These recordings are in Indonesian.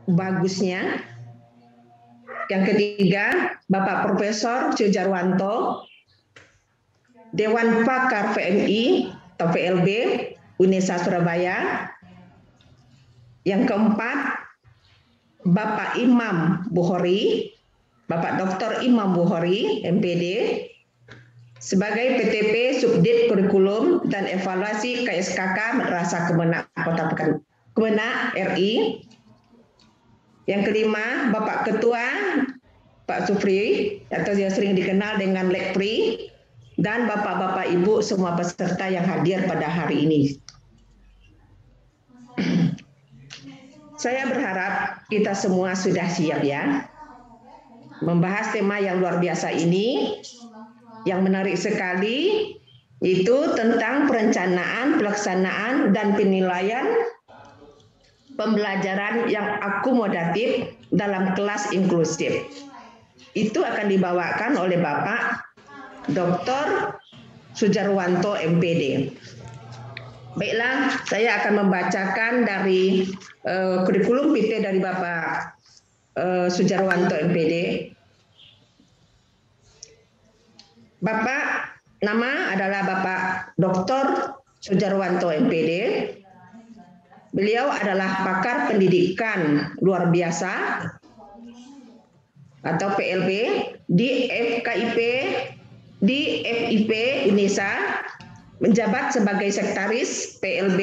bagusnya. Yang ketiga, Bapak Profesor Sujarwanto, Dewan Pakar PMI atau PLB UNESA Surabaya. Yang keempat, Bapak Imam Bukhori, Bapak Dr. Imam Bukhori, MPD, sebagai PTP Subdit Kurikulum dan Evaluasi KSKK Madrasah Kemenak Kota Kemenak RI. Yang kelima, Bapak Ketua Pak Supri atau yang sering dikenal dengan Lekpri, dan Bapak-Bapak Ibu semua peserta yang hadir pada hari ini. Saya berharap kita semua sudah siap ya membahas tema yang luar biasa ini, yang menarik sekali, itu tentang perencanaan, pelaksanaan, dan penilaian pembelajaran yang akomodatif dalam kelas inklusif. Itu akan dibawakan oleh Bapak Dr. Sujarwanto MPD. Baiklah, saya akan membacakan dari kurikulum PT dari Bapak Sujarwanto MPD. Bapak nama adalah Bapak Dr. Sujarwanto MPD. Beliau adalah pakar pendidikan luar biasa atau PLB di FKIP, di FIP UNESA, menjabat sebagai sekretaris PLB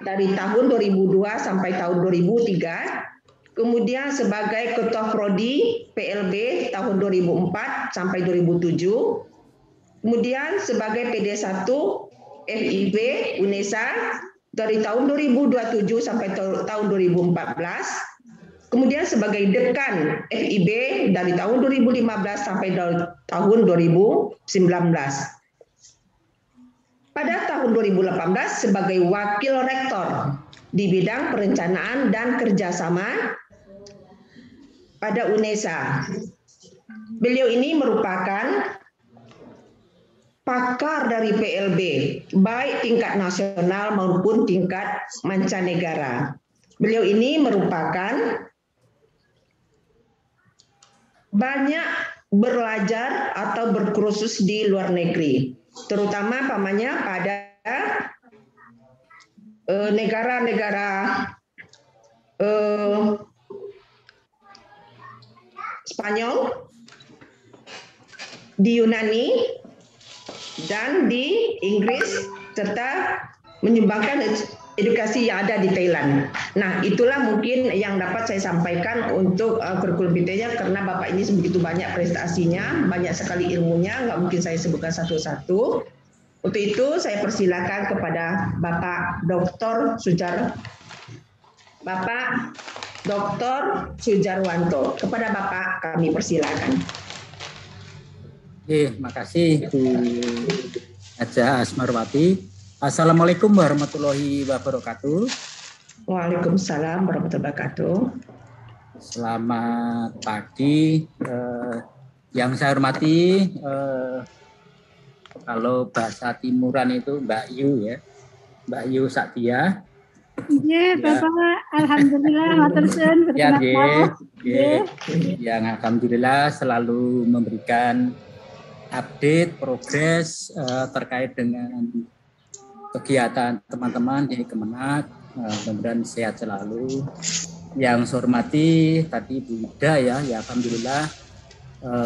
dari tahun 2002 sampai tahun 2003, kemudian sebagai ketua prodi PLB tahun 2004 sampai 2007, kemudian sebagai PD1 FIB UNESA dari tahun 2027 sampai tahun 2014, kemudian sebagai dekan FIB dari tahun 2015 sampai tahun 2019. Pada tahun 2018 sebagai wakil rektor di bidang perencanaan dan kerjasama pada UNESA. Beliau ini merupakan pakar dari PLB, baik tingkat nasional maupun tingkat mancanegara. Beliau ini merupakan banyak belajar atau berkursus di luar negeri, terutama pamannya pada negara-negara Spanyol, di Yunani, dan di Inggris, serta menyumbangkan edukasi yang ada di Thailand. Nah, itulah mungkin yang dapat saya sampaikan untuk kurikulum PT-nya, karena Bapak ini begitu banyak prestasinya, banyak sekali ilmunya, nggak mungkin saya sebutkan satu-satu. Untuk itu saya persilakan kepada Bapak Dr. Sujarwanto. Kepada Bapak kami persilakan. Terima kasih Bu Haja Asmarwati. Assalamualaikum warahmatullahi wabarakatuh. Waalaikumsalam warahmatullahi wabarakatuh. Selamat pagi. Yang saya hormati, kalau bahasa Timuran itu Mbak Yu ya, Mbak Yu Saktia. Iya, Bapak. Alhamdulillah, matur suwun. Ya, yang alhamdulillah selalu memberikan update progres terkait dengan kegiatan teman-teman di Kemenak. Mudah-mudahan sehat selalu. Yang saya hormati tadi Bu Ida ya alhamdulillah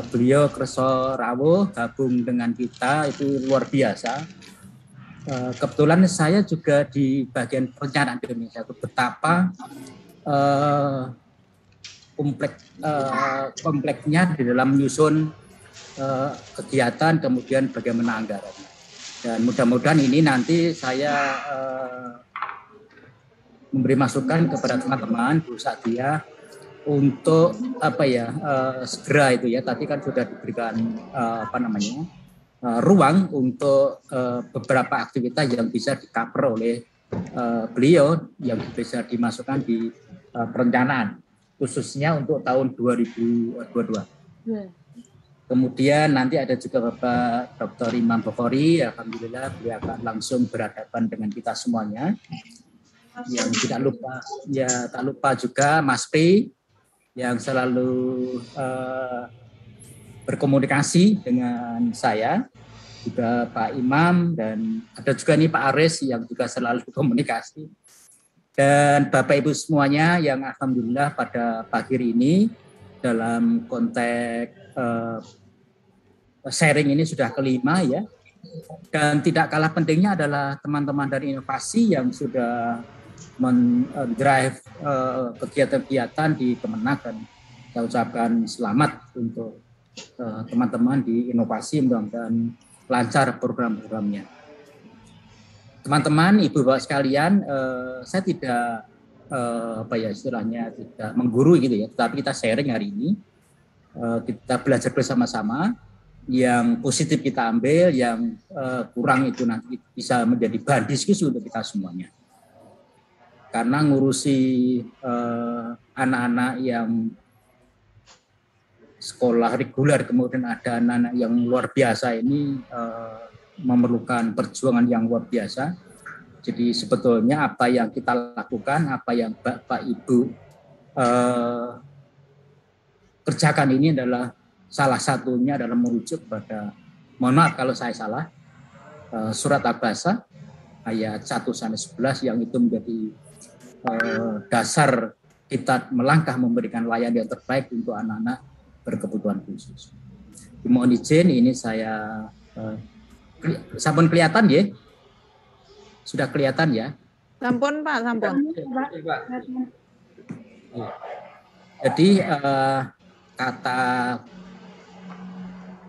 beliau kerso rawuh gabung dengan kita, itu luar biasa. Kebetulan saya juga di bagian perencanaan Indonesia, itu betapa kompleksnya di dalam menyusun kegiatan, kemudian bagaimana anggaran. Dan mudah-mudahan ini nanti saya memberi masukan kepada teman-teman Bu Saktia untuk segera itu ya, tadi kan sudah diberikan ruang untuk beberapa aktivitas yang bisa di-cover oleh beliau, yang bisa dimasukkan di perencanaan khususnya untuk tahun 2022. Kemudian nanti ada juga Bapak Dr. Imam Bukhori, alhamdulillah beliau akan langsung berhadapan dengan kita semuanya. yang tidak lupa, ya tak lupa juga Mas Pri yang selalu berkomunikasi dengan saya, juga Pak Imam, dan ada juga nih Pak Aris yang juga selalu berkomunikasi. Dan Bapak Ibu semuanya yang alhamdulillah pada pagi ini dalam konteks sharing ini sudah kelima ya. Dan tidak kalah pentingnya adalah teman-teman dari inovasi yang sudah mendrive kegiatan-kegiatan di Kemenak, dan saya ucapkan selamat untuk teman-teman di inovasi, mudah-mudahan lancar program-programnya. Teman-teman, Ibu Bapak sekalian, saya tidak istilahnya tidak mengguru gitu ya, tetapi kita sharing hari ini, kita belajar bersama-sama, yang positif kita ambil, yang kurang itu nanti bisa menjadi bahan diskusi untuk kita semuanya. Karena ngurusi anak-anak yang sekolah reguler, kemudian ada anak-anak yang luar biasa ini memerlukan perjuangan yang luar biasa. Jadi sebetulnya apa yang kita lakukan, apa yang Bapak Ibu kerjakan ini adalah salah satunya adalah merujuk pada, mohon maaf kalau saya salah, surat Abasa ayat 1-11 yang itu menjadi dasar kita melangkah memberikan layanan yang terbaik untuk anak-anak berkebutuhan khusus. Mohon izin ini saya sampun kelihatan ya? Sudah kelihatan ya? Sampun Pak, sampun. Jadi kata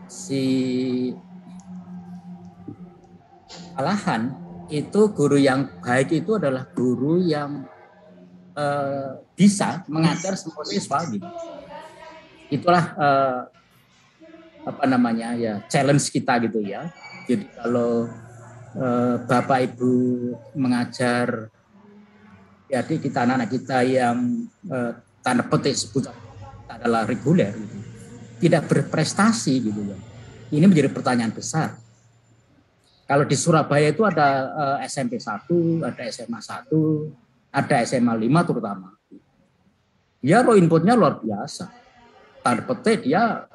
si Alahan itu, guru yang baik itu adalah guru yang bisa mengajar semua siswa gitu. Itulah challenge kita gitu ya. Jadi kalau Bapak Ibu mengajar jadi kita anak-anak kita yang tanda petik sebut adalah reguler gitu, tidak berprestasi gitu ya. Ini menjadi pertanyaan besar. Kalau di Surabaya itu ada SMP 1, ada SMA 1, ada SMA 5 terutama. Dia raw inputnya luar biasa. Tanda petik dia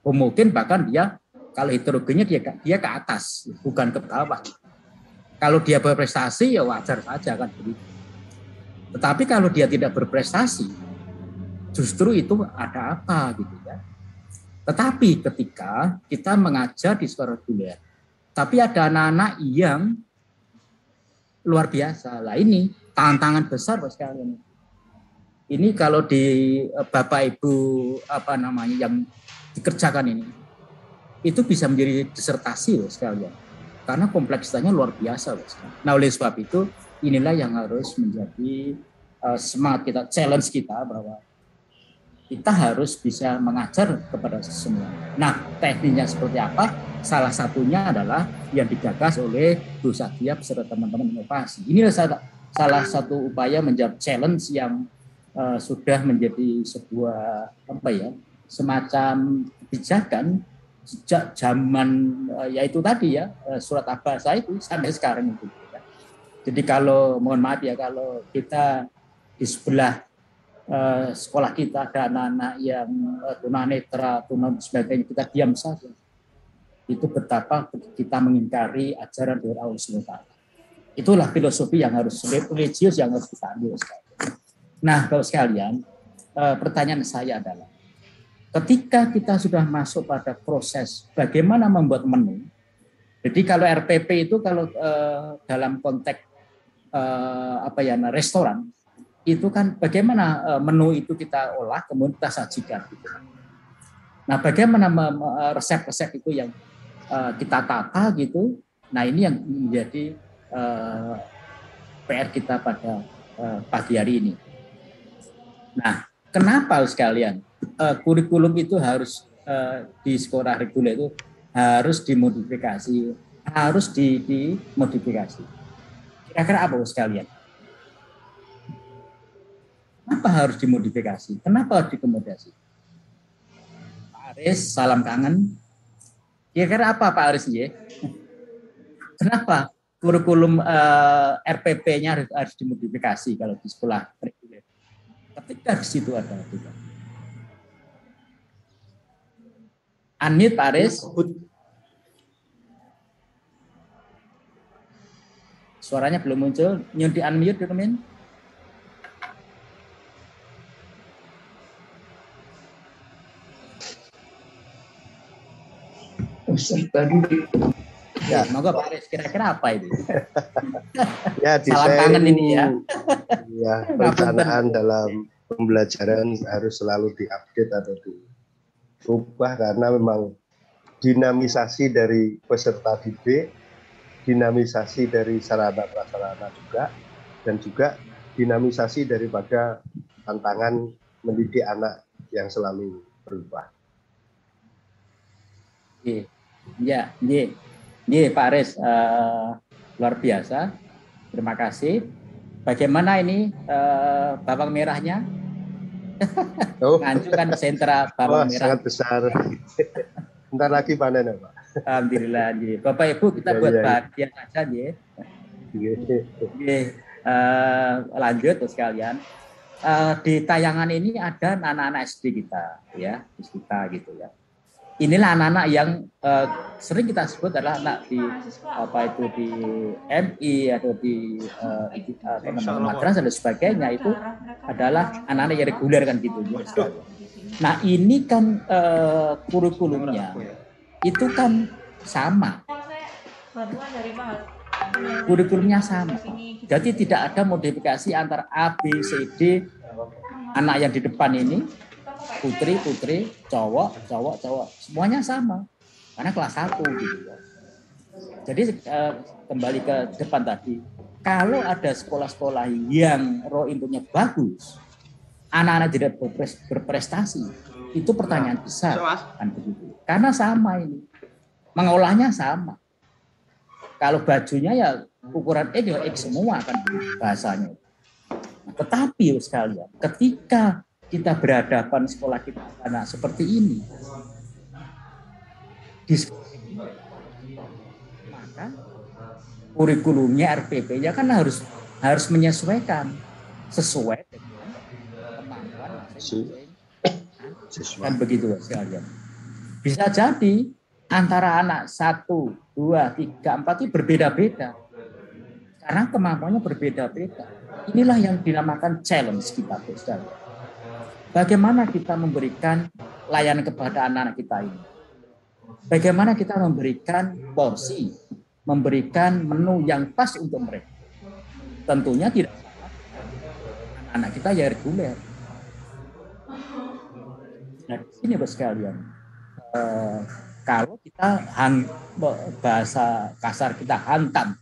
mungkin bahkan dia kalau heterogennya dia ke atas, bukan ke bawah. Kalau dia berprestasi ya wajar saja kan begitu. Tetapi kalau dia tidak berprestasi, justru itu ada apa gitu ya. Tetapi ketika kita mengajar di sekolah reguler, tapi ada anak-anak yang luar biasa. Lah ini tantangan besar Pak sekalian. Ini kalau di Bapak Ibu yang dikerjakan ini, itu bisa menjadi disertasi Pak sekalian. Karena kompleksitasnya luar biasa Pak sekalian. Nah oleh sebab itu inilah yang harus menjadi semangat kita, challenge kita bahwa kita harus bisa mengajar kepada semua. Nah, tekniknya seperti apa? Salah satunya adalah yang digagas oleh Bu Sadia beserta teman-teman inovasi. Inilah salah satu upaya menjawab challenge yang sudah menjadi sebuah semacam kebijakan sejak zaman yaitu tadi ya surat Abasa itu sampai sekarang itu. Jadi kalau mohon maaf ya kalau kita di sebelah sekolah kita ada anak-anak yang tunanetra, sebagainya, kita diam saja. Itu betapa kita mengingkari ajaran dari Allah SWT. Itulah filosofi yang harus religius yang harus kita ambil. Nah, Bapak sekalian, pertanyaan saya adalah, ketika kita sudah masuk pada proses bagaimana membuat menu, jadi kalau RPP itu kalau dalam konteks restoran, itu kan bagaimana menu itu kita olah kemudian kita sajikan gitu. Nah, bagaimana resep-resep itu yang kita tata gitu. Nah, ini yang menjadi PR kita pada pagi hari ini. Nah, kenapa sekalian kurikulum itu harus di sekolah reguler itu harus dimodifikasi, harus dimodifikasi. Kira-kira apa sekalian? Kenapa harus dimodifikasi? Kenapa harus dikomodasi? Pak Aris, salam kangen. Kira-kira apa Pak Aris ya? Kenapa kurikulum RPP-nya harus dimodifikasi kalau di sekolah reguler. Ketika di situ ada juga. Unmute Pak Aris. Suaranya belum muncul. Nyun di unmute teman. Ya, monggo Pak Aris, kira-kira apa itu? Ya, Salam kangen ini ya. Ya, perencanaan dalam pembelajaran harus selalu diupdate atau diubah karena memang dinamisasi dari peserta didik, dinamisasi dari sarana prasarana juga, dan juga dinamisasi daripada tantangan mendidik anak yang selalu berubah. Ya, Pak Aris, luar biasa. Terima kasih. Bagaimana ini bawang merahnya? Nganjuk kan sentra bawang merah. Sangat besar. Bentar lagi panen ya, Pak. Alhamdulillah. Bapak Ibu kita buat bahagia saja, lanjut sekalian. Di tayangan ini ada anak-anak SD kita, ya, kita gitu ya. Inilah anak-anak yang sering kita sebut adalah anak di di MI atau di madrasah dan sebagainya, itu adalah anak-anak yang reguler kan gitu. Nah ini kan kurikulumnya itu kan sama, kurikulumnya sama. Jadi tidak ada modifikasi antara A, B, C, D. Anak yang di depan ini putri, cowok, semuanya sama. Karena kelas 1 gitu ya. Jadi kembali ke depan tadi, kalau ada sekolah-sekolah yang raw inputnya bagus, anak-anak tidak berprestasi, itu pertanyaan besar kan begitu. Karena sama ini, mengolahnya sama. Kalau bajunya ya ukuran X semua kan bahasanya. Nah, tetapi sekalian, ketika kita berhadapan sekolah kita anak seperti ini, maka kurikulumnya RPP-nya kan harus menyesuaikan sesuai dengan kemampuan masing-masing. Kan begitu sekalian. Bisa jadi antara anak 1, 2, 3, 4 itu berbeda-beda. Karena kemampuannya berbeda-beda. Inilah yang dinamakan challenge kita, sekalian. Bagaimana kita memberikan layanan kepada anak-anak kita ini? Bagaimana kita memberikan porsi, memberikan menu yang pas untuk mereka? Tentunya tidak anak-anak kita ya reguler. Nah, di sini sekalian, kalau kita bahasa kasar kita hantam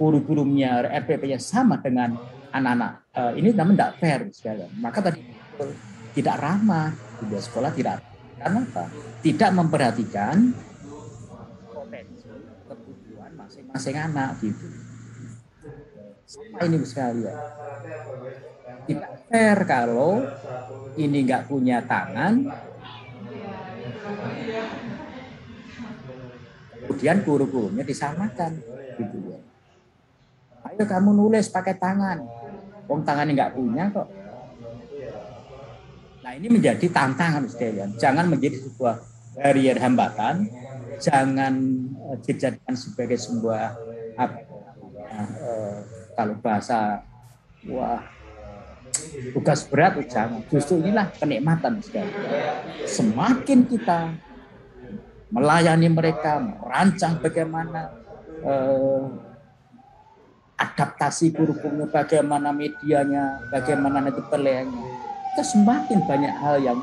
kurikulumnya RPP-nya sama dengan anak-anak, ini namanya tidak fair sekalian. Maka tadi tidak ramah, di sekolah tidak. Karena apa? Tidak memperhatikan potensi kebutuhan masing-masing anak gitu. Sama ini sekalian. Tidak fair kalau ini nggak punya tangan, kemudian kurikulumnya disamakan gitu ya. Ayo kamu nulis pakai tangan. Wong tangannya nggak punya kok. Nah ini menjadi tantangan sekalian. Jangan menjadi sebuah barrier hambatan. Jangan dijadikan sebagai sebuah kalau bahasa tugas berat, jangan. Justru inilah kenikmatan sekali. Semakin kita melayani mereka, merancang bagaimana adaptasi kurikulumnya, bagaimana medianya, bagaimana nanti penilaiannya. Itu semakin banyak hal yang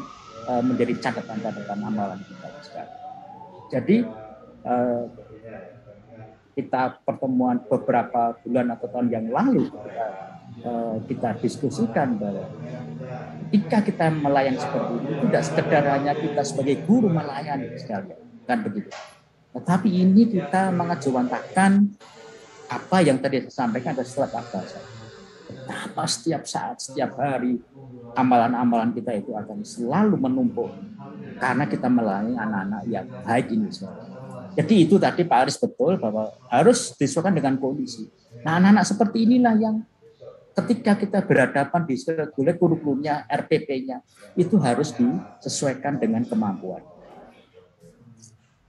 menjadi catatan-catatan amalan kita sekarang. Jadi kita pertemuan beberapa bulan atau tahun yang lalu kita diskusikan bahwa ketika kita melayani seperti ini tidak sekedar hanya kita sebagai guru melayani sekalian, kan begitu. Tetapi ini kita mengejawantahkan apa yang tadi saya sampaikan ada surat al-Baqarah. Betapa setiap saat, setiap hari amalan-amalan kita itu akan selalu menumpuk karena kita melayani anak-anak yang baik ini. Jadi itu tadi Pak Aris betul bahwa harus disesuaikan dengan kondisi. Nah, anak-anak seperti inilah yang ketika kita berhadapan di reguler kurikulumnya, RPP-nya, itu harus disesuaikan dengan kemampuan.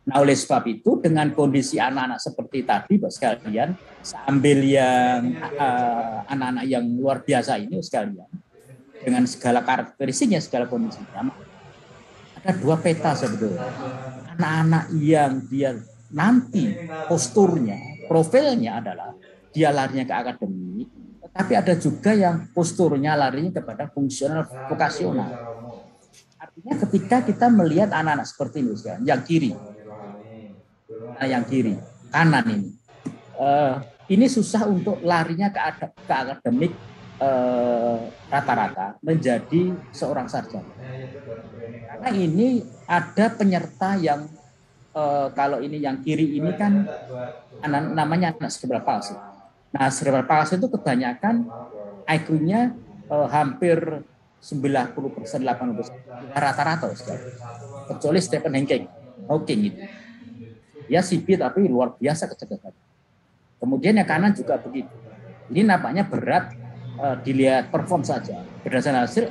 Nah, oleh sebab itu dengan kondisi anak-anak seperti tadi, Pak sekalian, sambil yang anak-anak yang luar biasa ini sekalian, dengan segala karakteristiknya, segala kondisinya, ada dua peta sebetulnya. Anak-anak yang dia nanti posturnya, profilnya adalah dia larinya ke akademik, tapi ada juga yang posturnya larinya kepada fungsional vokasional. Artinya ketika kita melihat anak-anak seperti ini, yang kiri, kanan ini susah untuk larinya ke akademik rata-rata menjadi seorang sarjana. Karena ini ada penyerta yang kalau ini yang kiri ini kan namanya anak cerebral palsy. Nah, cerebral palsy itu kebanyakan IQ-nya hampir 90%, 80% rata-rata, kecuali Stephen Hawking itu. Dia sipit tapi luar biasa kecerdasan. Kemudian yang kanan juga begitu. Ini nampaknya berat dilihat perform saja. Berdasarkan hasil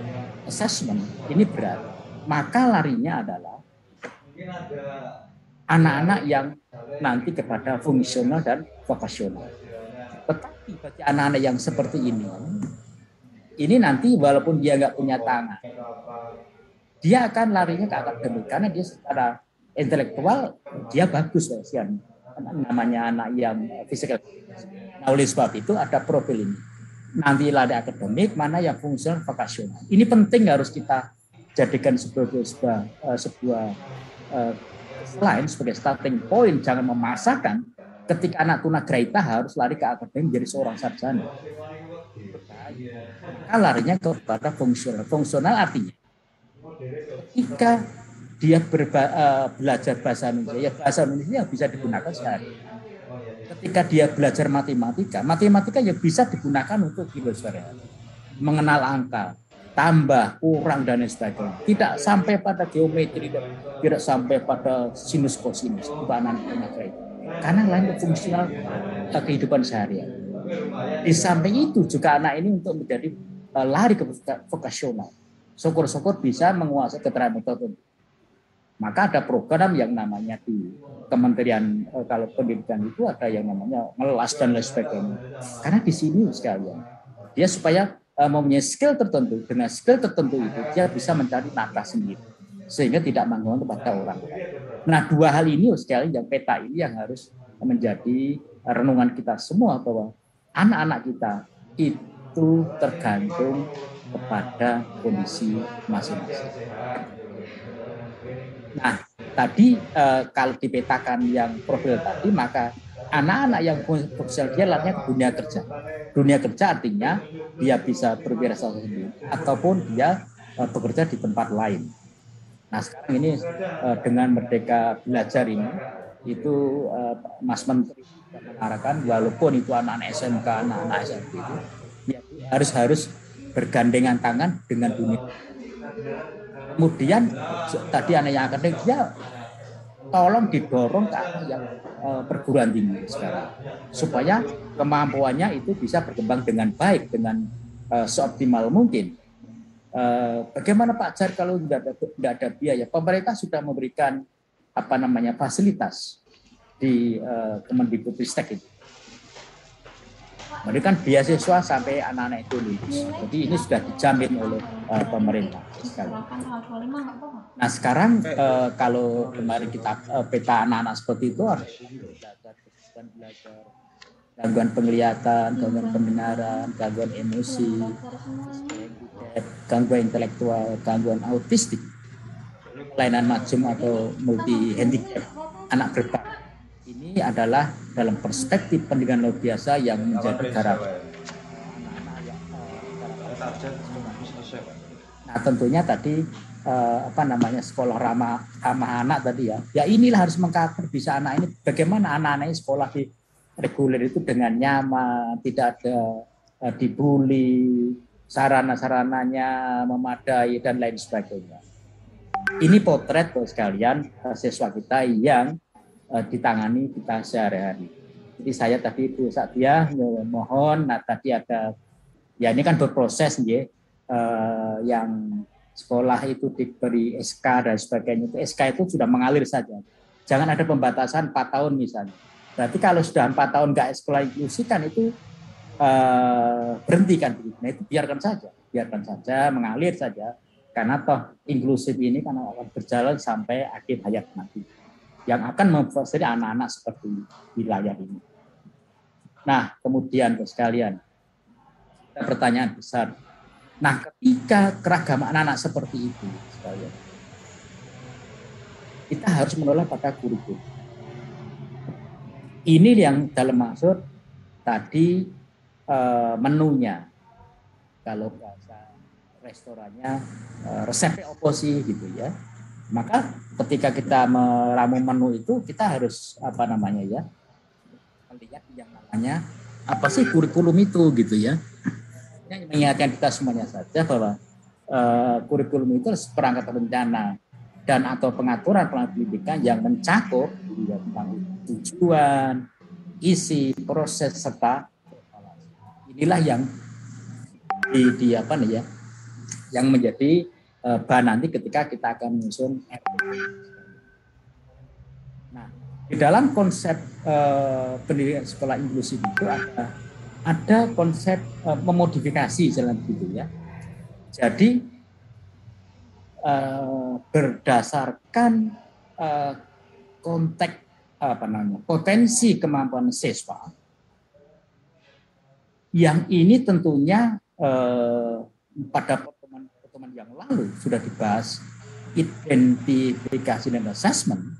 assessment ini berat. Maka larinya adalah anak-anak yang nanti kepada fungsional dan vokasional. Tetapi bagi anak-anak yang seperti ini nanti walaupun dia nggak punya tangan, dia akan larinya ke akademik karena dia secara intelektual dia bagus kasihan. Namanya anak yang fisikal. Nah, oleh sebab itu ada profil ini. Nanti lari akademik, mana yang fungsional vokasional. Ini penting harus kita jadikan sebuah selain sebagai starting point, jangan memaksakan ketika anak tunagrahita harus lari ke akademik menjadi seorang sarjana. Maka larinya kepada fungsional. Fungsional artinya ketika dia belajar bahasa Indonesia, ya bahasa Indonesia bisa digunakan sehari. Ketika dia belajar matematika ya bisa digunakan untuk hidup sehari-hari. Mengenal angka, tambah, kurang, dan sebagainya. Tidak sampai pada geometri, tidak sampai pada sinus kosinus. Karena lain fungsional kehidupan sehari-hari. Di samping itu juga anak ini untuk menjadi lari ke vokasional. Syukur-syukur bisa menguasai keterampilan tertentu. Maka ada program yang namanya di Kementerian kalau pendidikan itu ada yang namanya ngelas dan lain sebagainya. Karena di sini sekalian dia supaya mempunyai skill tertentu, dengan skill tertentu itu dia bisa mencari nafkah sendiri sehingga tidak menggunakan kepada orang lain. Nah, dua hal ini sekali yang peta ini yang harus menjadi renungan kita semua bahwa anak-anak kita itu tergantung kepada kondisi masing-masing. Nah, tadi kalau dipetakan yang profil tadi, maka anak-anak yang profesional dia larinya ke dunia kerja. Dunia kerja artinya dia bisa berwirausaha sendiri ataupun dia bekerja di tempat lain. Nah, sekarang ini dengan Merdeka Belajar ini, itu Mas Menteri mengarahkan walaupun itu anak-anak SMK, anak-anak SMP itu ya, harus bergandengan tangan dengan dunia. Kemudian tadi anak yang akademik dia tolong didorong ke arah yang perguruan tinggi sekarang supaya kemampuannya itu bisa berkembang dengan baik, dengan seoptimal mungkin. Bagaimana Pak Jar kalau tidak ada biaya? Pemerintah sudah memberikan fasilitas di Kemendikbudristek itu. Memberikan beasiswa sampai anak-anak itu lulus. Jadi ini sudah dijamin oleh pemerintah sekali. Nah sekarang kalau kemarin kita peta anak-anak seperti itu harus belajar gangguan penglihatan, gangguan pendengaran, gangguan emosi, gangguan intelektual, gangguan autistik, kelainan majum atau multi handicap, anak berbakat. Ini adalah dalam perspektif pendidikan luar biasa yang menjadi harapan. Nah tentunya tadi sekolah ramah anak tadi ya. Ya inilah harus mengcover bisa anak ini bagaimana anak-anak sekolah di reguler itu dengan nyaman, tidak ada dibully, sarana-sarananya memadai dan lain sebagainya. Ini potret sekalian siswa kita yang ditangani kita sehari-hari. Jadi saya tadi Bu Sadia mohon, nah tadi ada, ya ini kan berproses ya, yang sekolah itu diberi SK dan sebagainya, itu SK itu sudah mengalir saja. Jangan ada pembatasan 4 tahun misalnya. Berarti kalau sudah 4 tahun nggak sekolah inklusi kan itu berhenti kan. Nah itu biarkan saja mengalir saja. Karena toh inklusif ini kan akan berjalan sampai akhir hayat nanti. Yang akan memfasilitasi anak-anak seperti wilayah ini. Nah kemudian sekalian, pertanyaan besar. Nah, ketika keragaman anak-anak seperti itu, sekalian, kita harus menolak pada kurikulum. Ini yang dalam maksud tadi menunya, kalau bahasa restorannya resepnya oposisi gitu ya. Maka ketika kita meramu menu itu kita harus melihat yang namanya apa sih kurikulum itu gitu ya. Mengingatkan kita semuanya saja bahwa kurikulum itu perangkat rencana dan atau pengaturan pendidikan yang mencakup tentang tujuan, isi, proses serta inilah yang yang menjadi bahan nanti ketika kita akan menyusun RPP. Nah, di dalam konsep pendidikan sekolah inklusif itu ada konsep memodifikasi jalan gitu ya. Jadi berdasarkan konteks potensi kemampuan siswa yang ini tentunya pada pertemuan yang lalu sudah dibahas identifikasi dan assessment,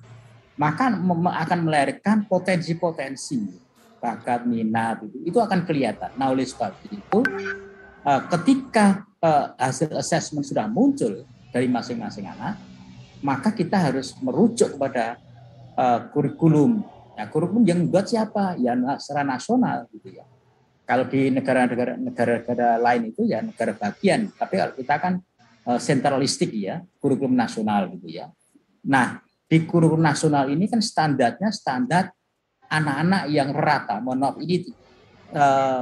maka akan melahirkan potensi-potensi bakat, minat, itu akan kelihatan. Nah, oleh sebab itu, ketika hasil assessment sudah muncul dari masing-masing anak, maka kita harus merujuk kepada kurikulum. Ya, kurikulum yang buat siapa? Ya secara nasional, gitu ya. Kalau di negara-negara lain itu ya negara bagian, tapi kalau kita kan sentralistik ya, kurikulum nasional, gitu ya. Nah, di kurikulum nasional ini kan standarnya standar anak-anak yang rata, mohon maaf ini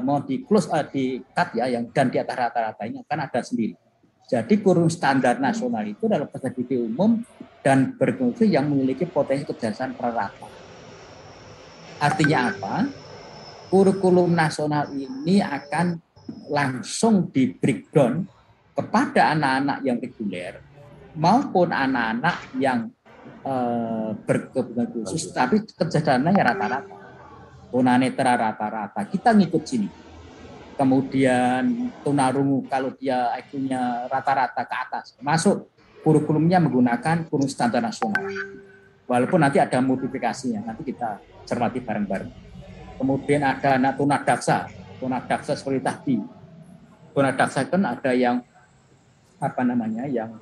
mau di close di cut ya, yang dan di atas rata-rata ini kan ada sendiri. Jadi kurikulum standar nasional itu adalah peserta didik umum dan berfungsi yang memiliki potensi kecerdasan rata. Artinya apa? Kurikulum nasional ini akan langsung di breakdown kepada anak-anak yang reguler maupun anak-anak yang berkebutuhan khusus, tapi kecerdasannya ya rata-rata. Tunanetra rata-rata, kita ngikut sini. Kemudian tunarungu kalau dia IQ-nya rata-rata ke atas, masuk kurikulumnya menggunakan kurikulum standar nasional. Walaupun nanti ada modifikasinya, nanti kita cermati bareng-bareng. Kemudian ada anak tunadaksa seperti tadi. Tunadaksa kan ada yang yang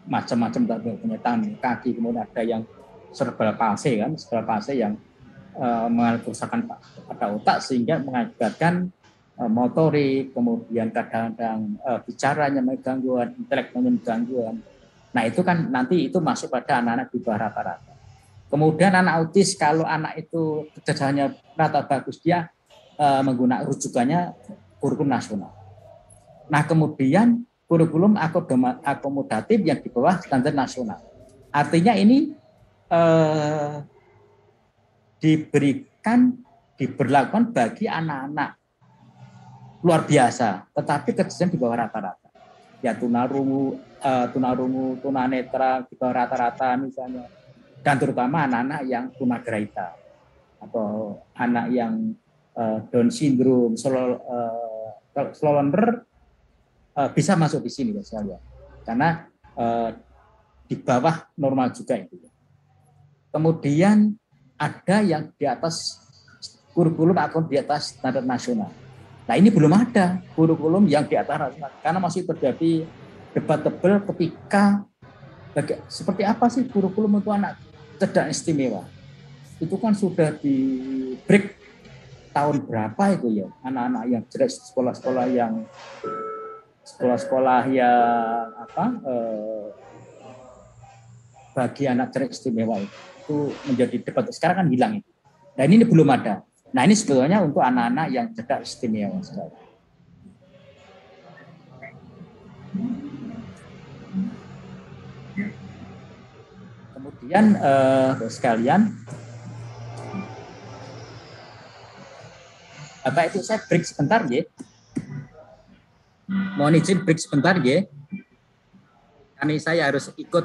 macam-macam punya tangan, kaki, kemudian ada yang cerebral palsy yang mengalami kerusakan pada otak sehingga mengakibatkan motorik, kemudian kadang-kadang bicaranya gangguan, intelektualnya gangguan. Nah itu kan nanti itu masuk pada anak-anak di bawah rata-rata. Kemudian anak autis, kalau anak itu kecerdasannya rata bagus, dia menggunakan rujukannya kurikulum nasional. Nah kemudian kurikulum akomodatif yang di bawah standar nasional. Artinya ini diberlakukan bagi anak-anak luar biasa, tetapi kecerdasan di bawah rata-rata. Ya tunarungu, tunanetra di bawah rata-rata misalnya, dan terutama anak-anak yang tunagrahita atau anak yang Down syndrome, slow learner bisa masuk di sini ya sekalian, karena di bawah normal juga itu. Kemudian ada yang di atas kurikulum atau di atas standar nasional. Nah ini belum ada kurikulum yang di atas nasional, karena masih terjadi debat tebal ketika seperti apa sih kurikulum untuk anak cerdas istimewa. Itu kan sudah di break tahun berapa itu ya, anak-anak yang cerdas, sekolah-sekolah yang bagi anak cerdas istimewa itu. itu menjadi debat. Sekarang kan hilang itu. Nah ini belum ada. Nah ini sebetulnya untuk anak-anak yang cerdas istimewa sekali. Kemudian sekalian, Bapak itu saya break sebentar ya. Mohon izin break sebentar ya. Karena saya harus ikut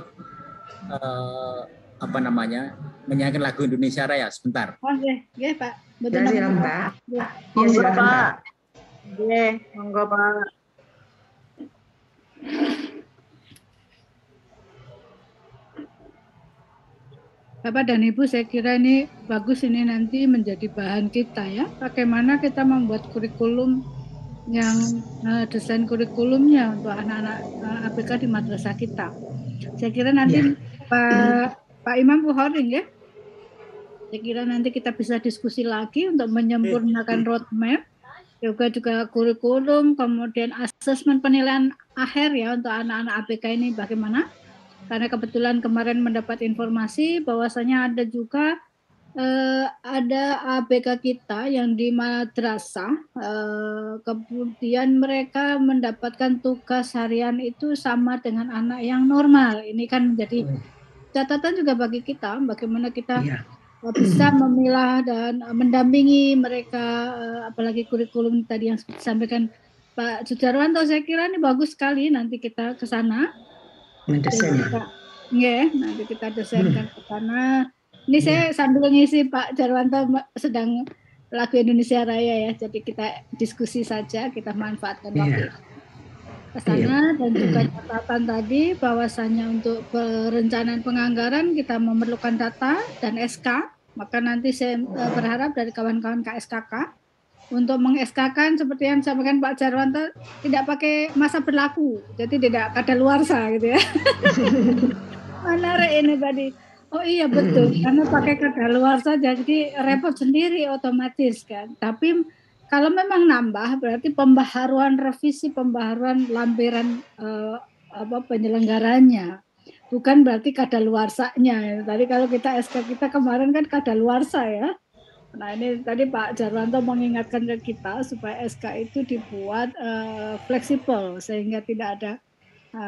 menyanyikan lagu Indonesia Raya sebentar. Oke, ya Pak. Ya, silakan Pak. Ya. Ya, silakan Pak. Oke, monggo Pak. Bapak dan Ibu, saya kira ini bagus, ini nanti menjadi bahan kita ya. Bagaimana kita membuat kurikulum yang desain kurikulumnya untuk anak-anak ABK di madrasah kita. Saya kira nanti Pak Imam Bukhari ya. Saya kira nanti kita bisa diskusi lagi untuk menyempurnakan roadmap, juga kurikulum, kemudian asesmen penilaian akhir ya untuk anak-anak ABK ini bagaimana. Karena kebetulan kemarin mendapat informasi bahwasanya ada juga ada ABK kita yang di madrasah, kemudian mereka mendapatkan tugas harian itu sama dengan anak yang normal. Ini kan menjadi catatan juga bagi kita, bagaimana kita bisa memilah dan mendampingi mereka, apalagi kurikulum tadi yang disampaikan Pak Sudarwanto. Saya kira ini bagus sekali, nanti kita ke sana. Mendesain. Nanti kita desainkan ke sana. Ini saya sambil ngisi Pak Jarwanto sedang lagu Indonesia Raya ya, jadi kita diskusi saja, kita manfaatkan waktu ke sana. Dan juga catatan tadi bahwasanya untuk perencanaan penganggaran kita memerlukan data dan SK, maka nanti saya berharap dari kawan-kawan KSKK untuk meng-SK-kan seperti yang disampaikan Pak Jarwanto, tidak pakai masa berlaku, jadi tidak kadaluarsa gitu ya. Menarik ini tadi. Oh iya betul, karena pakai kadaluarsa jadi repot sendiri otomatis kan. Tapi kalau memang nambah berarti pembaharuan revisi, pembaharuan lampiran penyelenggaranya. Bukan berarti kadaluarsanya. Tadi kalau kita SK kita kemarin kan kadaluarsa ya. Nah ini tadi Pak Jarwanto mengingatkan ke kita supaya SK itu dibuat fleksibel sehingga tidak ada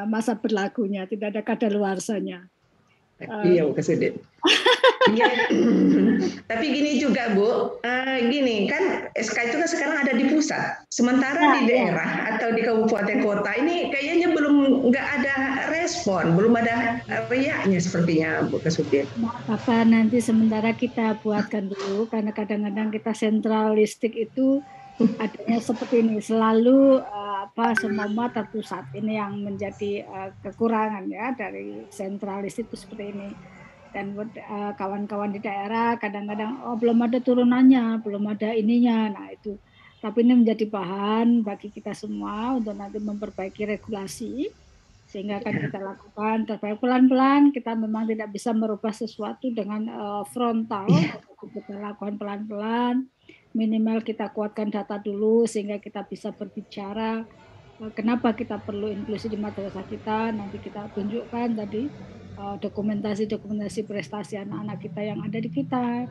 masa berlakunya, tidak ada kadaluarsanya. Iya Bu Kasudin. Tapi gini juga Bu, gini kan SK itu kan sekarang ada di pusat, sementara di daerah atau di kabupaten kota ini kayaknya nggak ada respon, belum ada riaknya sepertinya Bu Kasudin. Apa nanti sementara kita buatkan dulu, karena kadang-kadang kita sentralistik itu adanya seperti ini, selalu semua terpusat, ini yang menjadi kekurangan ya dari sentralis itu seperti ini. Dan kawan-kawan di daerah kadang-kadang belum ada turunannya, belum ada ininya. Nah itu, tapi ini menjadi bahan bagi kita semua untuk nanti memperbaiki regulasi sehingga akan kita lakukan terbaik pelan-pelan. Kita memang tidak bisa merubah sesuatu dengan frontal, kita lakukan pelan-pelan. Minimal kita kuatkan data dulu sehingga kita bisa berbicara kenapa kita perlu inklusi di madrasah kita. Nanti kita tunjukkan tadi dokumentasi prestasi anak-anak kita yang ada di kita,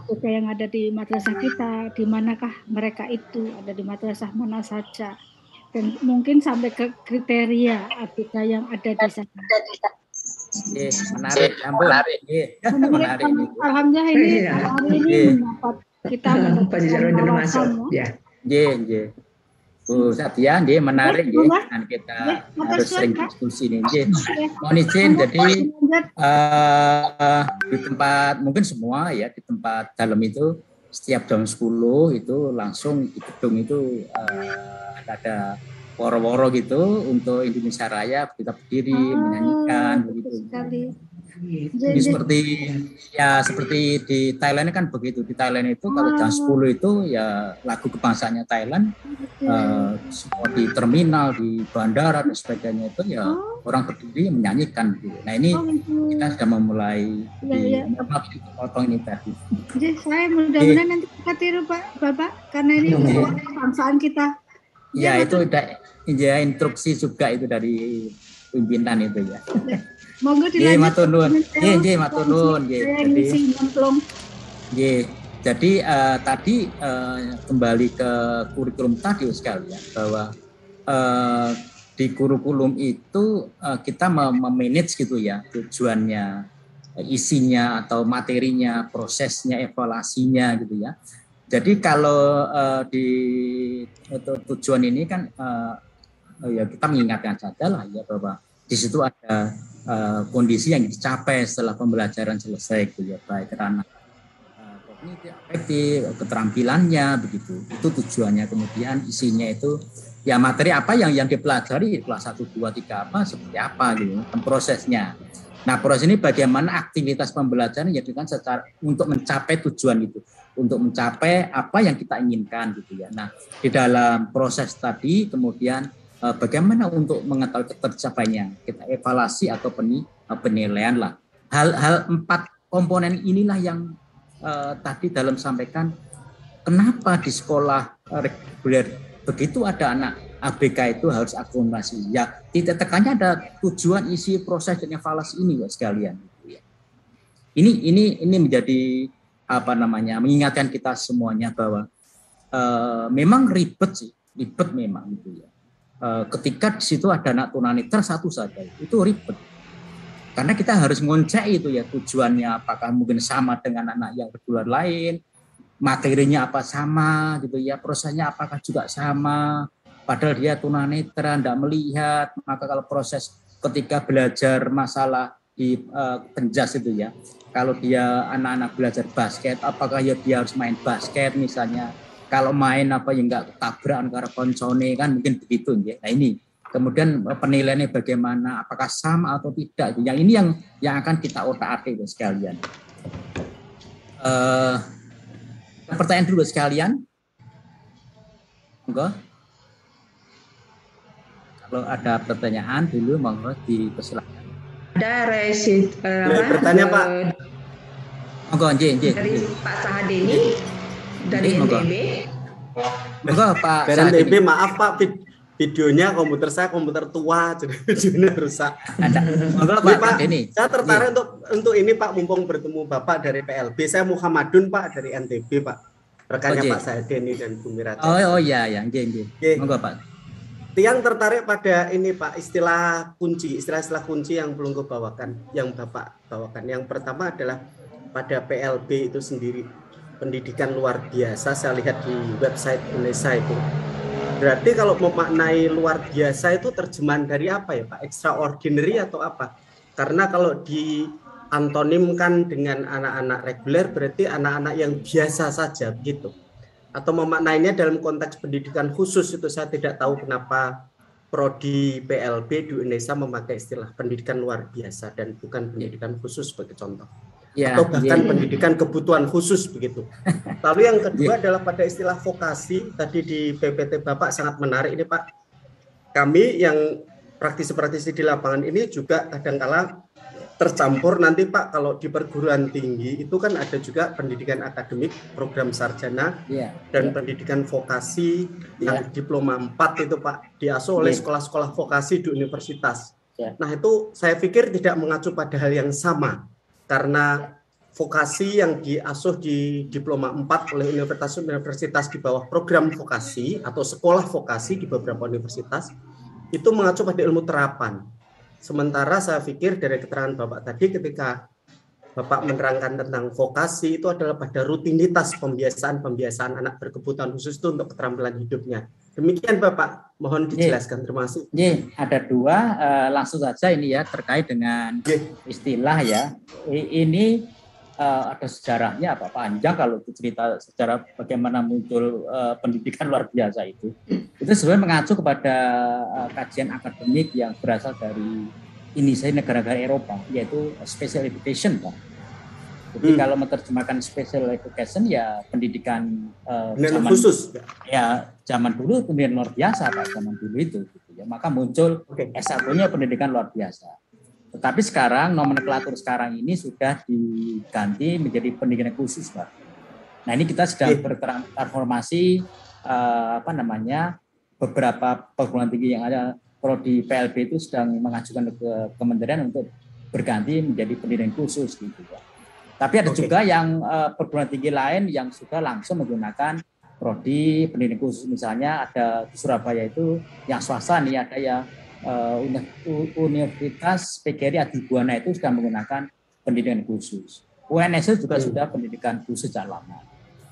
juga yang ada di madrasah kita, di manakah mereka itu, ada di madrasah mana saja, dan mungkin sampai ke kriteria ABK yang ada di sana. Menarik. Alhamdulillah ini hari ini mendapat kita masuk ya. Bu Satya, menarik dan kita harus sering diskusi nih. Mohon izin, jadi di tempat mungkin semua ya, di tempat dalam itu setiap jam 10 itu langsung di gedung itu ada woro-woro gitu untuk Indonesia Raya, kita berdiri menyanyikan begitu. Jadi seperti di Thailand kan begitu. Di Thailand itu kalau jam 10 itu ya lagu kebangsaannya Thailand, semua di terminal, di bandara dan sebagainya itu ya orang berdiri menyanyikan gitu. Nah ini kita sudah memulai potong ini tadi. Jadi saya mudah-mudahan nanti kita tiru Bapak, karena ini kebangsaan kita. Ya itu udah instruksi juga itu dari pimpinan itu ya. Monggo Nggih, dilanjut. matur nuwun. Nggih, matur nuwun nggih. Jadi tadi kembali ke kurikulum tadi sekalian bahwa di kurikulum itu kita memanage gitu ya tujuannya, isinya atau materinya, prosesnya, evaluasinya gitu ya. Jadi kalau di tujuan ini kan ya kita mengingatkan saja lah ya bahwa di situ ada kondisi yang dicapai setelah pembelajaran selesai gitu ya, baik karena kognitif, afektif, keterampilannya begitu. Itu tujuannya. Kemudian isinya itu ya materi apa yang dipelajari kelas 1, 2, 3 apa seperti apa gitu prosesnya. Nah, proses ini bagaimana aktivitas pembelajaran yang dilakukan secara untuk mencapai tujuan itu, untuk mencapai apa yang kita inginkan gitu ya. Nah, di dalam proses tadi kemudian bagaimana untuk mengetahui tercapainya, kita evaluasi atau penilaian lah. Hal 4 komponen inilah yang tadi dalam sampaikan kenapa di sekolah reguler begitu ada anak ABK itu harus akumulasi. Ya, titik tekannya ada tujuan, isi, proses dan evaluasi ini ya sekalian. Ini menjadi mengingatkan kita semuanya bahwa memang ribet memang gitu ya. Ketika di situ ada anak tunanetra satu saja itu ribet. Karena kita harus ngecek itu ya tujuannya apakah mungkin sama dengan anak yang reguler lain, materinya apa sama gitu ya, prosesnya apakah juga sama, padahal dia tunanetra tidak melihat. Maka kalau proses ketika belajar masalah di penjas itu ya, kalau dia anak-anak belajar basket, apakah ya dia harus main basket misalnya, kalau main apa ya enggak tabrakan karo koncone kan mungkin begitu ya. Nah ini kemudian penilaiannya bagaimana, apakah sama atau tidak. Yang ini yang akan kita otak-atik sekalian. Pertanyaan dulu sekalian. Monggo. Kalau ada pertanyaan dulu monggo dipersilakan. Ada bertanya Pak. Monggo nggih. Dari Pak Sahadeni dari NTB. Monggo Pak Dari NTB, maaf Pak, videonya komputer tua jadi videonya rusak. Monggo Pak Deni. Saya tertarik untuk ini Pak, mumpung bertemu Bapak dari PLB. Saya Muhammadun Pak dari NTB Pak. Rekannya Pak Sahadeni dan Bu Mirata. Oh iya nggih. Monggo Pak. Tiang tertarik pada ini Pak, istilah kunci yang belum kebawakan, yang Bapak bawakan. Yang pertama adalah pada PLB itu sendiri, pendidikan luar biasa. Saya lihat di website Indonesia itu. Berarti kalau memaknai luar biasa itu terjemahan dari apa ya Pak? Extraordinary atau apa? Karena kalau di antonimkan dengan anak-anak reguler berarti anak-anak yang biasa saja begitu. Atau memaknainya dalam konteks pendidikan khusus itu saya tidak tahu kenapa prodi PLB di Indonesia memakai istilah pendidikan luar biasa dan bukan pendidikan khusus sebagai contoh. Atau bahkan pendidikan kebutuhan khusus begitu. Lalu yang kedua adalah pada istilah vokasi, tadi di PPT Bapak sangat menarik ini Pak. Kami yang praktisi-praktisi di lapangan ini juga kadang-kala tercampur nanti Pak, kalau di perguruan tinggi itu kan ada juga pendidikan akademik, program sarjana, dan pendidikan vokasi yang diploma 4 itu Pak, diasuh oleh sekolah-sekolah vokasi di universitas. Nah itu saya pikir tidak mengacu pada hal yang sama. Karena vokasi yang diasuh di diploma 4 oleh universitas di bawah program vokasi atau sekolah vokasi di beberapa universitas itu mengacu pada ilmu terapan. Sementara saya pikir dari keterangan Bapak tadi ketika Bapak menerangkan tentang vokasi itu adalah pada rutinitas pembiasaan anak berkebutuhan khusus itu untuk keterampilan hidupnya. Demikian Bapak, mohon dijelaskan. Terima kasih. Ada dua, langsung saja ini ya terkait dengan istilah ya. Ini ada sejarahnya apa panjang kalau cerita sejarah bagaimana muncul pendidikan luar biasa itu. Itu sebenarnya mengacu kepada kajian akademik yang berasal dari inisiasi negara-negara Eropa, yaitu special education Pak. Jadi kalau menerjemahkan special education ya pendidikan zaman khusus. Ya zaman dulu pendidikan luar biasa Pak, zaman dulu itu gitu ya. Maka muncul S1-nya pendidikan luar biasa. Tetapi sekarang nomenklatur sekarang ini sudah diganti menjadi pendidikan khusus Pak. Nah ini kita sedang bertransformasi beberapa perguruan tinggi yang ada prodi PLB itu sedang mengajukan ke kementerian untuk berganti menjadi pendidikan khusus gitu Pak. Tapi ada juga yang perguruan tinggi lain yang sudah langsung menggunakan prodi pendidikan khusus. Misalnya ada di Surabaya itu yang swasta nih, ada yang Universitas PGRI Adibuana itu sudah menggunakan pendidikan khusus. UNS juga sudah pendidikan khusus sejak lama.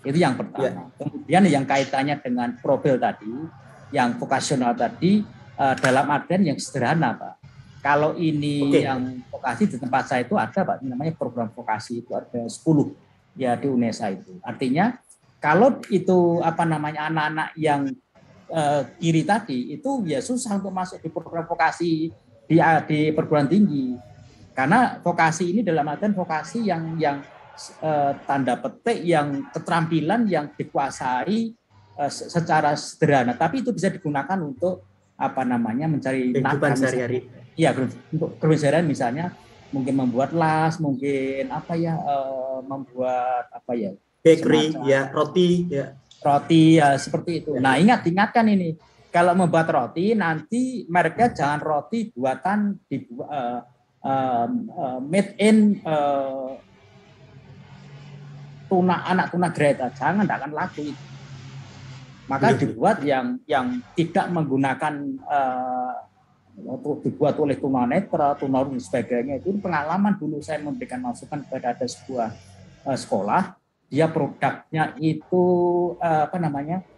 Itu yang pertama. Kemudian yang kaitannya dengan profil tadi, yang vokasional tadi, dalam artian yang sederhana Pak. Kalau ini yang vokasi di tempat saya itu ada Pak, namanya program vokasi itu ada 10 ya di UNESA itu. Artinya kalau itu anak-anak yang kiri tadi itu ya susah untuk masuk di program vokasi di perguruan tinggi. Karena vokasi ini dalam artian vokasi yang tanda petik yang keterampilan yang dikuasai secara sederhana, tapi itu bisa digunakan untuk mencari kehidupan sehari-hari. Iya, untuk kebiasaan misalnya mungkin membuat las, mungkin membuat bakery, roti ya seperti itu. Nah, ingatkan ini, kalau membuat roti nanti mereka jangan roti buatan made in anak tuna greta, jangan, tidak akan laku itu. Maka dibuat yang tidak menggunakan dibuat oleh tunanetra, tunarungu dan sebagainya. Itu pengalaman dulu saya memberikan masukan kepada ada sebuah sekolah, dia produknya itu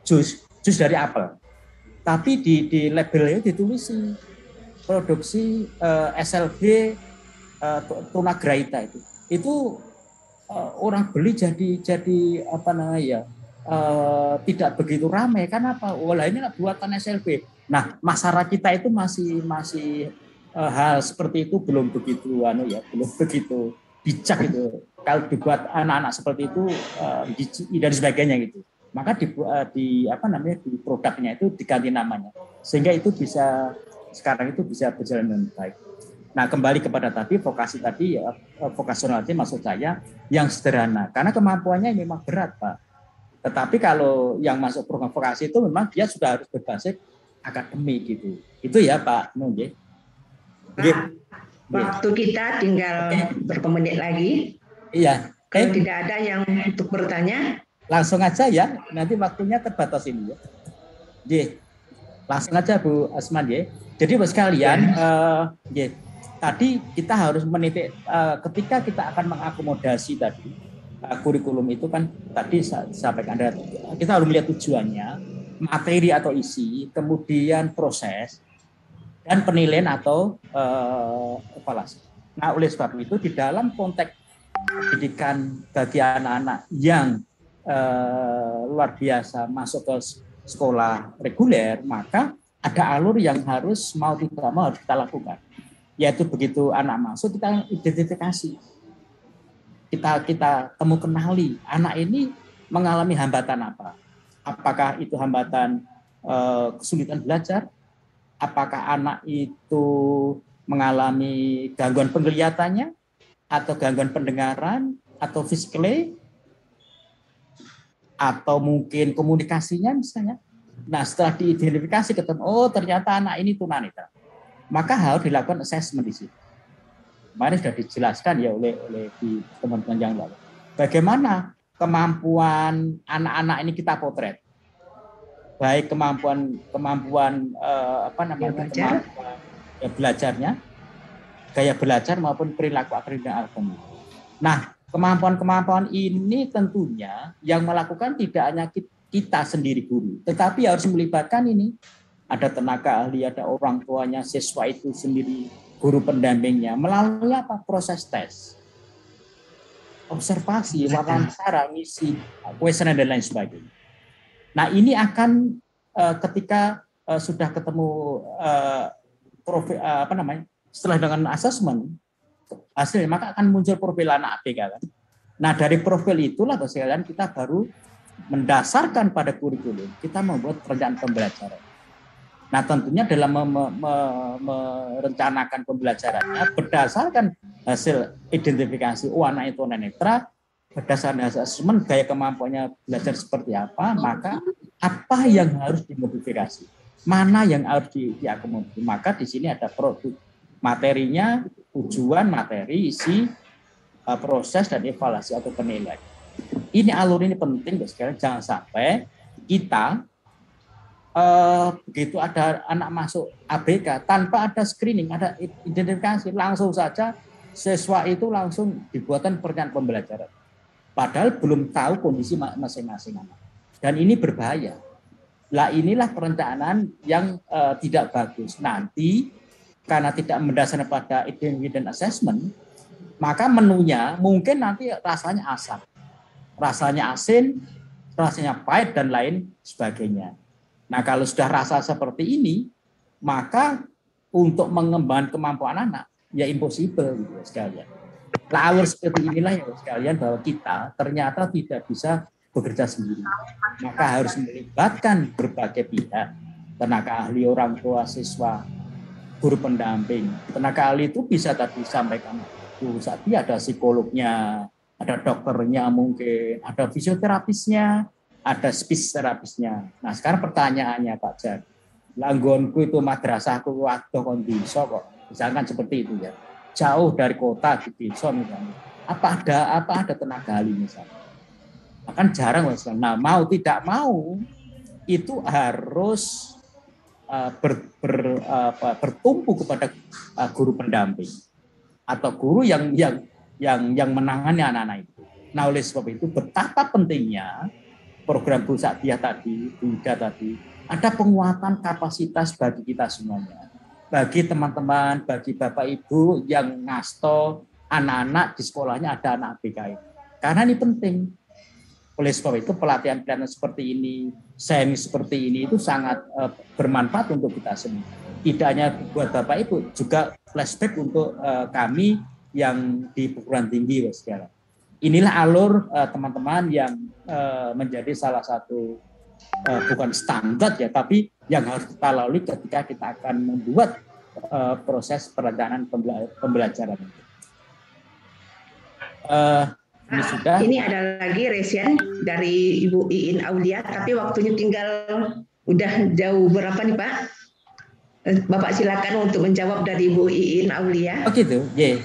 jus dari apel. Tapi di labelnya ditulis produksi SLB tunagrahita itu. Itu orang beli jadi tidak begitu ramai. Kenapa? Ini buatan SLB. Nah, masyarakat kita itu masih hal seperti itu belum begitu belum begitu bijak itu. Kalau dibuat anak-anak seperti itu dan sebagainya gitu. Maka di produknya itu diganti namanya. Sehingga itu sekarang itu bisa berjalan dengan baik. Nah, kembali kepada tadi vokasi tadi vokasional maksud saya yang sederhana karena kemampuannya memang berat, Pak. Tetapi kalau yang masuk program vokasi itu memang dia sudah harus berbasis akademik gitu. Itu ya Pak Nun. Waktu kita tinggal berapa menit lagi? Iya. Kalau tidak ada yang untuk bertanya, langsung aja ya. Nanti waktunya terbatas ini ya. Langsung aja Bu Asman ya. Jadi Bapak sekalian, tadi kita harus menitik ketika kita akan mengakomodasi tadi kurikulum itu kan tadi saya sampaikan kita harus melihat tujuannya, materi atau isi, kemudian proses dan penilaian atau evaluasi. Nah, oleh sebab itu di dalam konteks pendidikan bagi anak-anak yang luar biasa masuk ke sekolah reguler, maka ada alur yang harus mau tidak mau harus kita lakukan. Yaitu begitu anak masuk kita identifikasi. Kita kenali anak ini mengalami hambatan apa. Apakah itu hambatan kesulitan belajar? Apakah anak itu mengalami gangguan penglihatannya atau gangguan pendengaran atau physically atau mungkin komunikasinya misalnya. Nah, setelah diidentifikasi ketemu ternyata anak ini tunanetra. Maka harus dilakukan assessment di situ. Kemarin sudah dijelaskan ya oleh teman-teman yang lalu. Bagaimana kemampuan anak-anak ini kita potret, baik kemampuan belajarnya, gaya belajar maupun perilaku akademik. Nah, kemampuan ini tentunya yang melakukan tidak hanya kita sendiri guru, tetapi harus melibatkan ini ada tenaga ahli, ada orang tuanya, siswa itu sendiri, guru pendampingnya melalui proses tes, observasi, wawancara, ngisi, kuesioner dan lain sebagainya. Nah, ini akan ketika sudah ketemu setelah dengan asesmen hasilnya, maka akan muncul profil anak ABK kan. Nah, dari profil itulah sekalian kita baru mendasarkan pada kurikulum, kita membuat perencanaan pembelajaran. Nah, tentunya dalam merencanakan pembelajarannya berdasarkan hasil identifikasi anak itu tunanetra, berdasarkan hasil asesmen gaya kemampuannya belajar seperti apa, maka apa yang harus dimodifikasi. mana yang harus diakomodir. Maka di sini ada produk materinya, tujuan, materi, isi, proses dan evaluasi atau penilaian. Ini alur ini penting sekali. Jangan sampai kita begitu ada anak masuk ABK tanpa ada screening, ada identifikasi, langsung saja siswa itu langsung dibuatkan perencanaan pembelajaran. Padahal belum tahu kondisi masing-masing anak. Dan ini berbahaya. Lah inilah perencanaan yang tidak bagus. Nanti karena tidak mendasarkan pada independent assessment, maka menunya mungkin nanti rasanya asam, rasanya asin, rasanya pahit dan lain sebagainya. Nah kalau sudah rasa seperti ini, maka untuk mengembangkan kemampuan anak ya impossible gitu sekalian. Alur seperti inilah ya sekalian bahwa kita ternyata tidak bisa bekerja sendiri. Maka harus melibatkan berbagai pihak, tenaga ahli, orang tua, siswa, guru pendamping. Tenaga ahli itu bisa tadi sampaikan, saat ini ada psikolognya, ada dokternya mungkin, ada fisioterapisnya, ada speech terapisnya. Nah sekarang pertanyaannya Pak Jan, langgonku itu madrasahku waduh kondisi kok, misalkan seperti itu ya, jauh dari kota di desa misalnya, apa ada tenaga ahli misalnya, akan jarang misalnya. Nah mau tidak mau itu harus bertumpu kepada guru pendamping atau guru yang menangani anak-anak itu. Nah oleh sebab itu betapa pentingnya program Bu Sadia tadi, Bu Ida tadi, ada penguatan kapasitas bagi kita semuanya, bagi teman-teman, bagi Bapak Ibu yang ngasto anak-anak di sekolahnya ada anak ABK. Karena ini penting. Oleh sebab itu pelatihan seperti ini, semi seperti ini itu sangat bermanfaat untuk kita semua. Tidak hanya buat Bapak Ibu, juga flashback untuk kami yang di perguruan tinggi sekarang. Inilah alur teman-teman yang menjadi salah satu bukan standar ya, tapi yang harus kita lalui ketika kita akan membuat proses perencanaan pembelajaran. Ini sudah. Ini ada lagi resian dari Ibu Iin Aulia, tapi waktunya tinggal udah jauh berapa nih Pak? Bapak silakan untuk menjawab dari Ibu Iin Aulia. Oh gitu, yeah.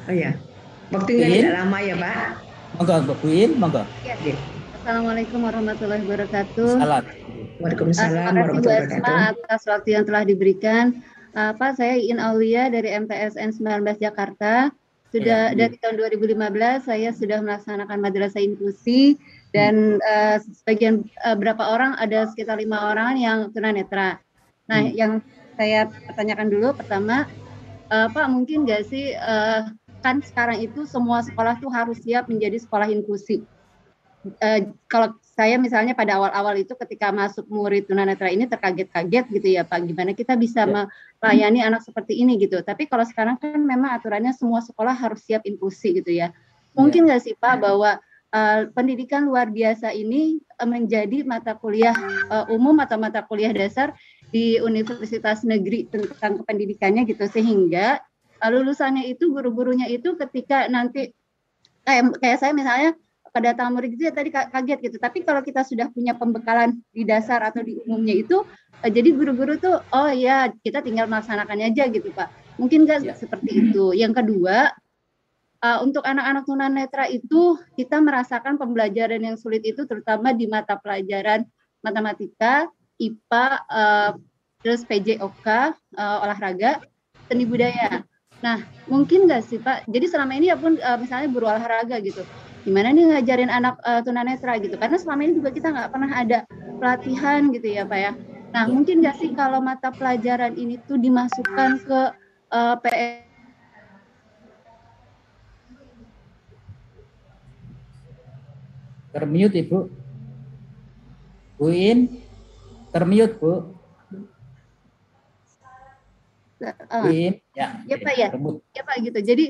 Oh ya, waktunya tidak lama ya Pak. Monggo Bu Iin, monggo. Ya. Assalamualaikum warahmatullahi wabarakatuh. Waalaikumsalam warahmatullahi wabarakatuh. Atas waktu yang telah diberikan. Pak, saya Iin Aulia dari MTSN 19 Jakarta. Sudah dari tahun 2015 saya sudah melaksanakan madrasah inklusi dan sebagian berapa orang, ada sekitar 5 orang yang tunanetra. Nah, yang saya pertanyakan dulu pertama, Pak mungkin nggak sih kan sekarang itu semua sekolah tuh harus siap menjadi sekolah inklusi. Kalau saya misalnya pada awal-awal itu ketika masuk murid tunanetra ini terkaget-kaget gitu ya Pak, gimana kita bisa melayani anak seperti ini gitu. Tapi kalau sekarang kan memang aturannya semua sekolah harus siap inklusi gitu ya. Mungkin nggak sih Pak bahwa pendidikan luar biasa ini menjadi mata kuliah umum atau mata kuliah dasar di universitas negeri tentang kependidikannya gitu, sehingga lulusannya itu guru-gurunya itu ketika nanti kayak saya misalnya pada tahun murid itu ya tadi kaget gitu. Tapi kalau kita sudah punya pembekalan di dasar atau di umumnya itu, jadi guru-guru tuh, oh ya kita tinggal melaksanakannya aja gitu Pak. Mungkin nggak seperti itu. Yang kedua, untuk anak-anak tunanetra itu kita merasakan pembelajaran yang sulit itu terutama di mata pelajaran matematika, IPA, terus PJOK, olahraga, seni budaya. Nah, mungkin nggak sih Pak? Jadi selama ini ya pun misalnya guru olahraga gitu, gimana nih ngajarin anak tunanetra gitu, karena selama ini juga kita nggak pernah ada pelatihan gitu ya Pak ya. Nah mungkin nggak sih kalau mata pelajaran ini tuh dimasukkan ke PS. Termute Ibu. Bu In, termute Bu. Bu In, ya Pak ya, ya Pak gitu. Jadi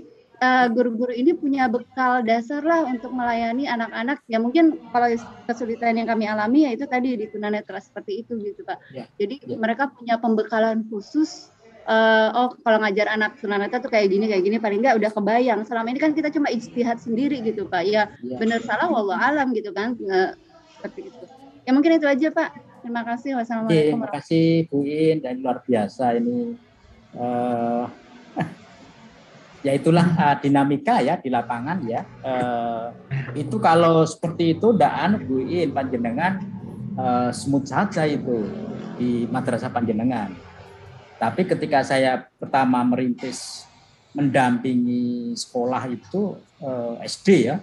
guru-guru ini punya bekal dasar lah untuk melayani anak-anak ya, mungkin kalau kesulitan yang kami alami ya itu tadi di tunanetra seperti itu gitu Pak. Jadi mereka punya pembekalan khusus, oh kalau ngajar anak tunanetra tuh kayak gini paling enggak udah kebayang. Selama ini kan kita cuma ijtihad sendiri gitu Pak ya, benar salah wallahu alam gitu kan, seperti itu ya. Mungkin itu aja Pak. Terima kasih. Oke, Wassalamualaikum. terima kasih Bu In, dan luar biasa ini. Ya itulah dinamika ya di lapangan ya. Itu kalau seperti itu ndaan Bu In panjenengan smooth saja itu di madrasah panjenengan. Tapi ketika saya pertama merintis mendampingi sekolah itu SD ya,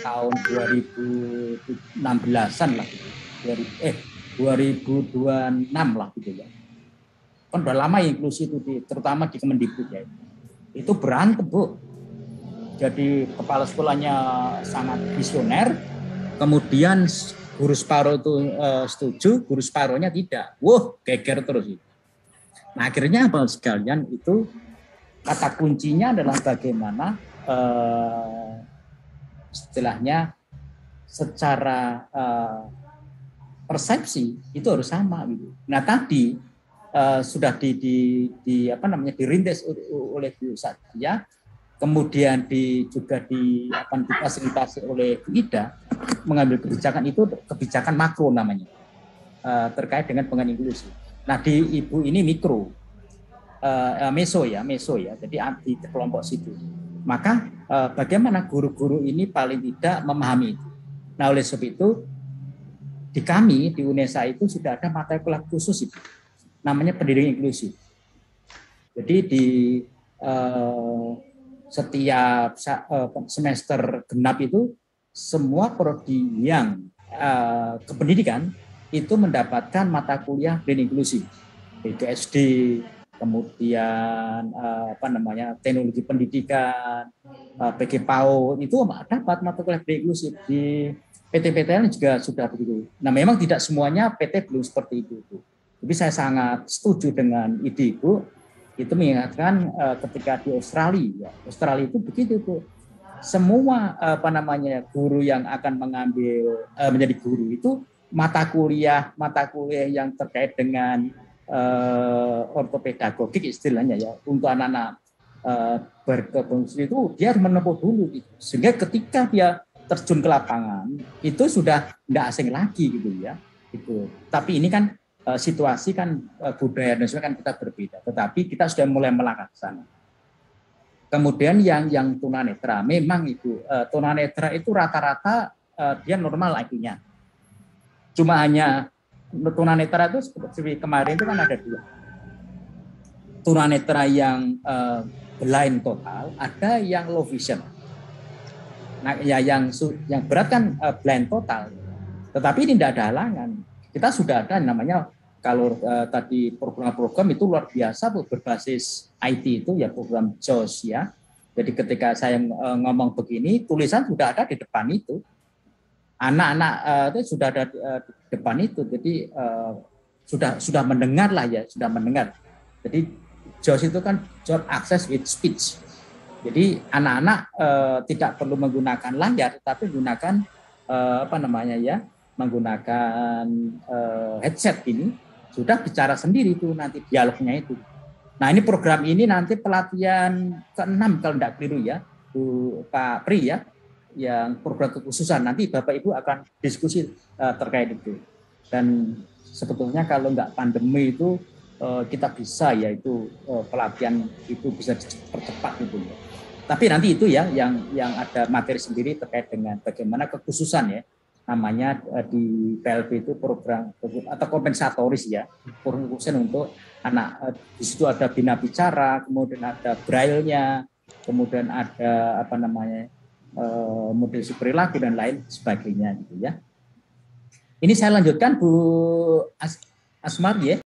tahun 2016-an lah, 2026 lah gitu ya. Kan udah lama inklusi itu terutama di Kemendikbud ya. Itu berantem Bu. Jadi kepala sekolahnya sangat visioner, kemudian guru separuh itu setuju, guru separuhnya tidak. Wah, geger terus itu. Nah akhirnya apa sekalian itu kata kuncinya adalah bagaimana istilahnya secara persepsi itu harus sama gitu. Nah tadi sudah dirintis oleh Bu Sadia, kemudian juga difasilitasi oleh Bu Ida mengambil kebijakan itu, kebijakan makro namanya, terkait dengan pengen inklusi. Nah di Ibu ini mikro, meso ya, jadi di kelompok situ. Maka bagaimana guru-guru ini paling tidak memahami itu. Nah oleh sebab itu di kami di UNESA itu sudah ada mata kuliah khusus itu, namanya pendidikan inklusif. Jadi di setiap semester genap itu semua prodi yang kependidikan itu mendapatkan mata kuliah pendidikan inklusif, yaitu SD, kemudian teknologi pendidikan, PG PAUD itu dapat mata kuliah pendidikan inklusif. Di PT-PTN juga sudah begitu. Nah memang tidak semuanya PT belum seperti itu. Tapi saya sangat setuju dengan ide Ibu, itu mengingatkan ketika di Australia itu begitu tuh. Semua guru yang akan mengambil menjadi guru itu mata kuliah yang terkait dengan ortopedagogik istilahnya ya, untuk anak-anak berkebutuhan itu dia harus menempuh dulu gitu. Sehingga ketika dia terjun ke lapangan itu sudah tidak asing lagi gitu ya. Gitu. Tapi ini kan situasi kan budaya dan sebagainya kan kita berbeda, tetapi kita sudah mulai melangkah ke sana. Kemudian yang tunanetra, memang itu tunanetra itu rata-rata dia normal IQ-nya. Cuma hanya tunanetra itu seperti kemarin itu kan ada dua. Tunanetra yang blind total, ada yang low vision. Nah, ya yang berat kan blind total. Tetapi ini tidak ada halangan. Kita sudah ada namanya kalau tadi program-program itu luar biasa berbasis IT itu ya, program JOS ya. Jadi ketika saya ngomong begini, tulisan sudah ada di depan itu. Anak-anak itu sudah ada di depan itu. Jadi sudah mendengar lah ya, sudah mendengar. Jadi JOS itu kan Job Access with Speech. Jadi anak-anak tidak perlu menggunakan layar, tapi menggunakan menggunakan headset ini sudah bicara sendiri itu nanti dialognya itu. Nah ini program ini nanti pelatihan ke-6 kalau tidak keliru ya, Bu Pak Pri ya, yang program kekhususan nanti Bapak Ibu akan diskusi terkait itu. Dan sebetulnya kalau nggak pandemi itu kita bisa ya itu pelatihan itu bisa dipercepat gitu ya. Tapi nanti itu ya yang ada materi sendiri terkait dengan bagaimana kekhususan ya. Namanya di PLB itu program atau kompensatoris ya, khususnya untuk anak. Di situ ada bina bicara, kemudian ada braille-nya, kemudian ada model perilaku dan lain sebagainya gitu ya. Ini saya lanjutkan Bu Asmar ya.